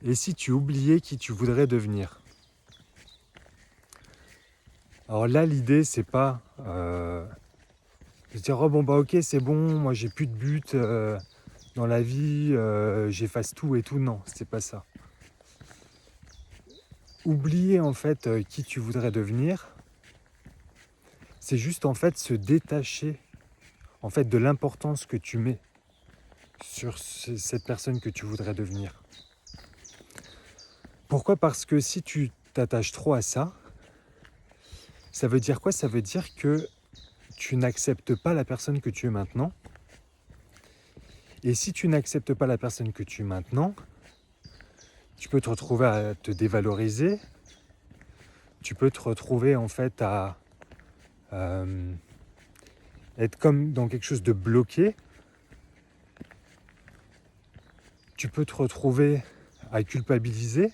Et si tu oubliais qui tu voudrais devenir? Alors là, l'idée, c'est pas de se dire oh bon bah ok c'est bon, moi j'ai plus de but dans la vie, j'efface tout et tout. Non, c'est pas ça. Oublier en fait qui tu voudrais devenir, c'est juste en fait se détacher en fait de l'importance que tu mets sur cette personne que tu voudrais devenir. Pourquoi? Parce que si tu t'attaches trop à ça, ça veut dire quoi? Ça veut dire que tu n'acceptes pas la personne que tu es maintenant. Et si tu n'acceptes pas la personne que tu es maintenant, tu peux te retrouver à te dévaloriser, tu peux te retrouver en fait à être comme dans quelque chose de bloqué, tu peux te retrouver à culpabiliser.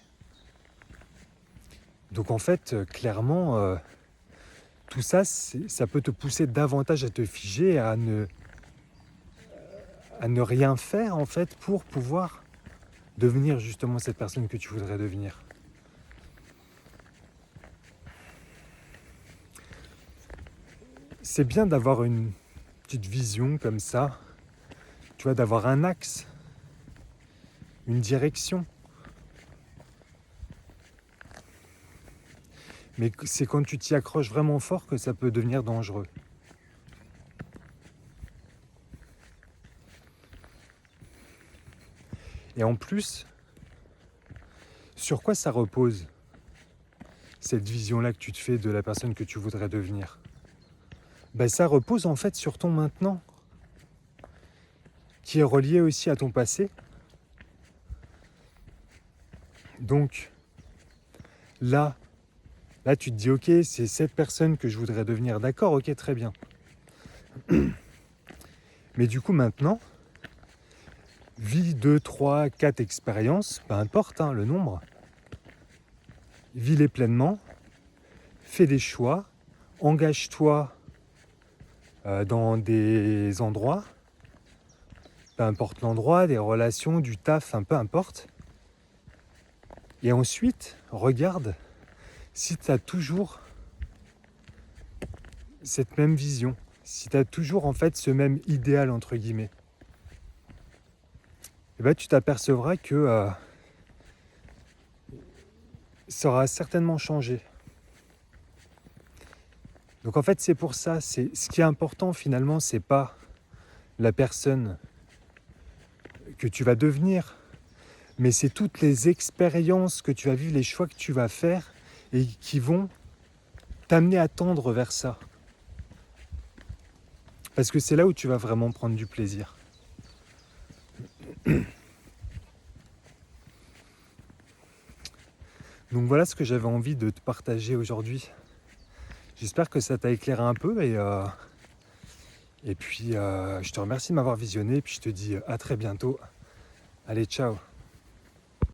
Donc en fait, clairement, tout ça, ça peut te pousser davantage à te figer, à ne rien faire en fait pour pouvoir devenir justement cette personne que tu voudrais devenir. C'est bien d'avoir une petite vision comme ça, tu vois, d'avoir un axe, une direction. Mais c'est quand tu t'y accroches vraiment fort que ça peut devenir dangereux. Et en plus, sur quoi ça repose, cette vision-là que tu te fais de la personne que tu voudrais devenir? Ben, ça repose en fait sur ton maintenant, qui est relié aussi à ton passé. Donc là tu te dis ok, c'est cette personne que je voudrais devenir, d'accord, ok, très bien. Mais du coup maintenant, vis 2, 3, 4 expériences, peu importe le nombre, vis-les pleinement, fais des choix, engage-toi dans des endroits, peu importe l'endroit, des relations, du taf, peu importe. Et ensuite, regarde si tu as toujours cette même vision, si tu as toujours en fait ce même idéal entre guillemets. Et ben, tu t'apercevras que ça aura certainement changé. Donc en fait c'est pour ça, ce qui est important finalement, c'est pas la personne que tu vas devenir, mais c'est toutes les expériences que tu vas vivre, les choix que tu vas faire et qui vont t'amener à tendre vers ça. Parce que c'est là où tu vas vraiment prendre du plaisir. Donc voilà ce que j'avais envie de te partager aujourd'hui. J'espère que ça t'a éclairé un peu et puis je te remercie de m'avoir visionné et puis je te dis à très bientôt. Allez, ciao.